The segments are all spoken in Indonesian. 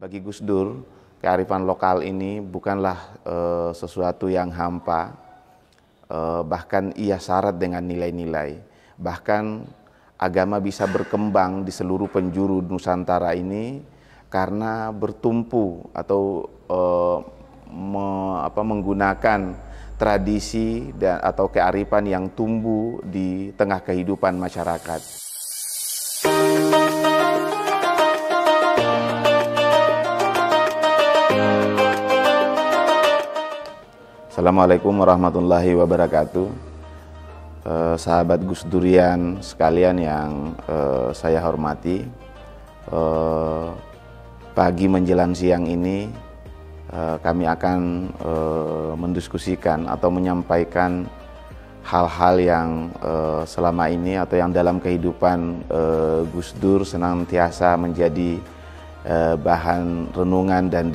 Bagi Gus Dur, kearifan lokal ini bukanlah sesuatu yang hampa, bahkan ia syarat dengan nilai-nilai. Bahkan agama bisa berkembang di seluruh penjuru Nusantara ini karena bertumpu atau menggunakan tradisi atau kearifan yang tumbuh di tengah kehidupan masyarakat. Assalamualaikum warahmatullahi wabarakatuh. Sahabat Gus Durian sekalian yang saya hormati, pagi menjelang siang ini kami akan mendiskusikan atau menyampaikan hal-hal yang selama ini atau yang dalam kehidupan Gus Dur senantiasa menjadi bahan renungan dan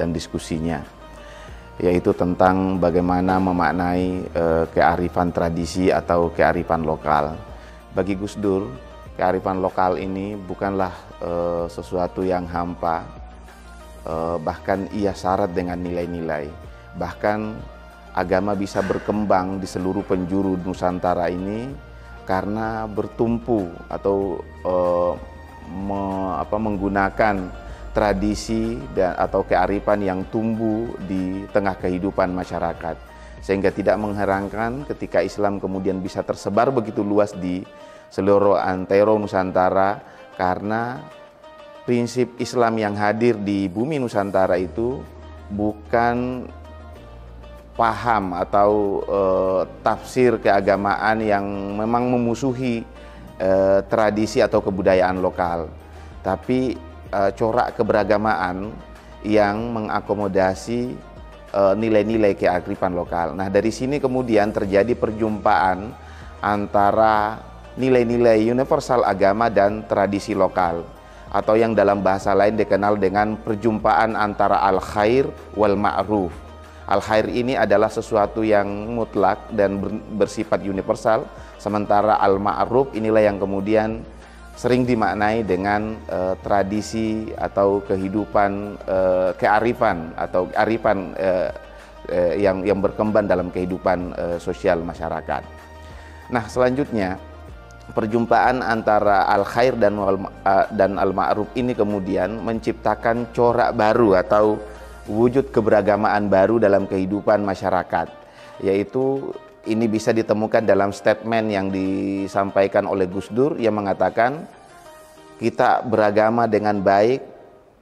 diskusinya, yaitu tentang bagaimana memaknai kearifan tradisi atau kearifan lokal. Bagi Gus Dur, kearifan lokal ini bukanlah sesuatu yang hampa, bahkan ia syarat dengan nilai-nilai. Bahkan agama bisa berkembang di seluruh penjuru Nusantara ini karena bertumpu atau menggunakan tradisi atau kearifan yang tumbuh di tengah kehidupan masyarakat, sehingga tidak mengherankan ketika Islam kemudian bisa tersebar begitu luas di seluruh antero Nusantara, karena prinsip Islam yang hadir di bumi Nusantara itu bukan paham atau tafsir keagamaan yang memang memusuhi tradisi atau kebudayaan lokal, tapi corak keberagamaan yang mengakomodasi nilai-nilai kearifan lokal. Nah, dari sini kemudian terjadi perjumpaan antara nilai-nilai universal agama dan tradisi lokal, atau yang dalam bahasa lain dikenal dengan perjumpaan antara al-khair wal ma'ruf. Al-khair ini adalah sesuatu yang mutlak dan bersifat universal, sementara al-ma'ruf inilah yang kemudian sering dimaknai dengan tradisi atau kehidupan kearifan atau arifan yang berkembang dalam kehidupan sosial masyarakat. Nah, selanjutnya perjumpaan antara al-khair dan al-ma'ruf ini kemudian menciptakan corak baru atau wujud keberagamaan baru dalam kehidupan masyarakat, yaitu ini bisa ditemukan dalam statement yang disampaikan oleh Gus Dur yang mengatakan kita beragama dengan baik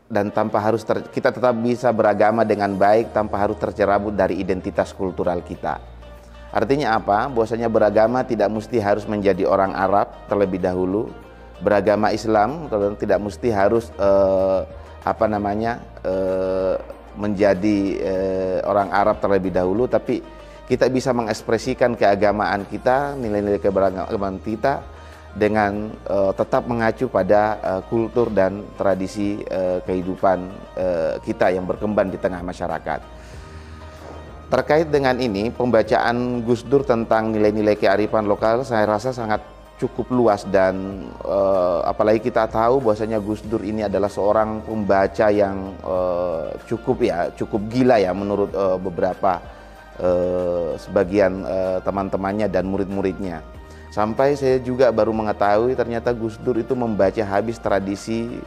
dan kita tetap bisa beragama dengan baik tanpa harus tercerabut dari identitas kultural kita. Artinya apa? Bahwasanya beragama tidak mesti harus menjadi orang Arab terlebih dahulu. Beragama Islam tidak mesti harus menjadi orang Arab terlebih dahulu, tapi kita bisa mengekspresikan keagamaan kita, nilai-nilai keberagaman kita dengan tetap mengacu pada kultur dan tradisi kehidupan kita yang berkembang di tengah masyarakat. Terkait dengan ini, pembacaan Gus Dur tentang nilai-nilai kearifan lokal saya rasa sangat cukup luas, dan apalagi kita tahu bahwasanya Gus Dur ini adalah seorang pembaca yang cukup gila ya menurut beberapa sebagian teman-temannya dan murid-muridnya. Sampai saya juga baru mengetahui ternyata Gus Dur itu membaca habis tradisi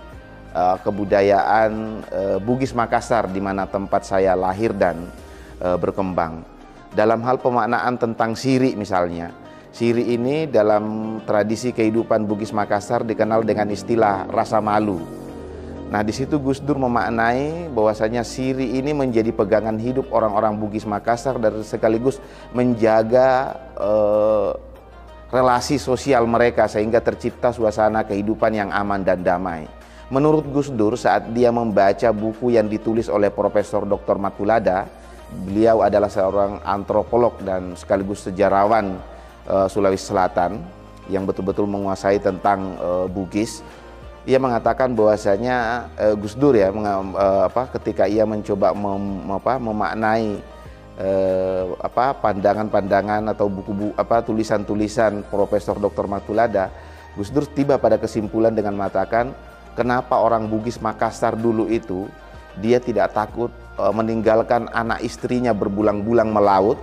kebudayaan Bugis Makassar, di mana tempat saya lahir dan berkembang. Dalam hal pemaknaan tentang siri misalnya, siri ini dalam tradisi kehidupan Bugis Makassar dikenal dengan istilah rasa malu. Nah, di situ Gus Dur memaknai bahwasanya siri ini menjadi pegangan hidup orang-orang Bugis Makassar dan sekaligus menjaga relasi sosial mereka sehingga tercipta suasana kehidupan yang aman dan damai. Menurut Gus Dur, saat dia membaca buku yang ditulis oleh Profesor Dr. Matulada, beliau adalah seorang antropolog dan sekaligus sejarawan Sulawesi Selatan yang betul-betul menguasai tentang Bugis. Ia mengatakan bahwasanya Gus Dur ya ketika ia mencoba memaknai pandangan-pandangan atau buku-buku tulisan-tulisan Profesor Dr. Matulada, Gus Dur tiba pada kesimpulan dengan mengatakan kenapa orang Bugis Makassar dulu itu dia tidak takut meninggalkan anak istrinya berbulan-bulan melaut,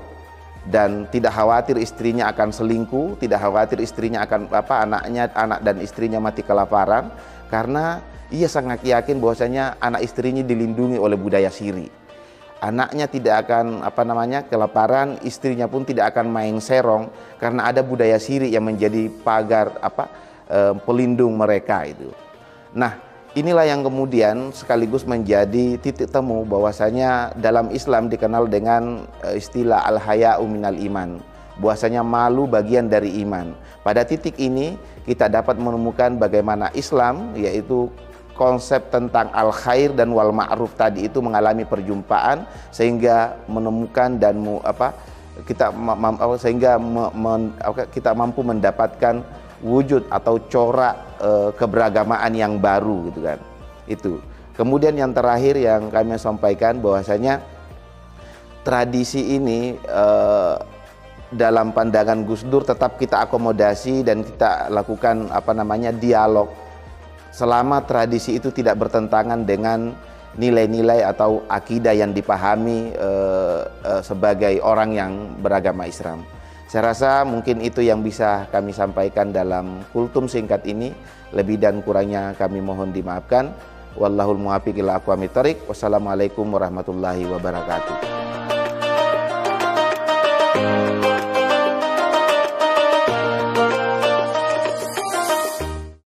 dan tidak khawatir istrinya akan selingkuh, tidak khawatir istrinya akan anak dan istrinya mati kelaparan, karena ia sangat yakin bahwasanya anak istrinya dilindungi oleh budaya Siri. Anaknya tidak akan kelaparan, istrinya pun tidak akan main serong karena ada budaya Siri yang menjadi pagar pelindung mereka itu. Nah, inilah yang kemudian sekaligus menjadi titik temu bahwasanya dalam Islam dikenal dengan istilah al-haya'u minal iman, bahwasanya malu bagian dari iman. Pada titik ini kita dapat menemukan bagaimana Islam, yaitu konsep tentang al-khair dan wal ma'ruf tadi itu mengalami perjumpaan sehingga menemukan dan kita mampu mendapatkan wujud atau corak keberagamaan yang baru gitu kan. Itu. Kemudian yang terakhir yang kami sampaikan bahwasanya tradisi ini dalam pandangan Gus Dur tetap kita akomodasi dan kita lakukan dialog selama tradisi itu tidak bertentangan dengan nilai-nilai atau akidah yang dipahami sebagai orang yang beragama Islam. Saya rasa mungkin itu yang bisa kami sampaikan dalam kultum singkat ini. Lebih dan kurangnya kami mohon dimaafkan. Wallahul muwaffiq ila aqwamit thoriq. Wassalamualaikum warahmatullahi wabarakatuh.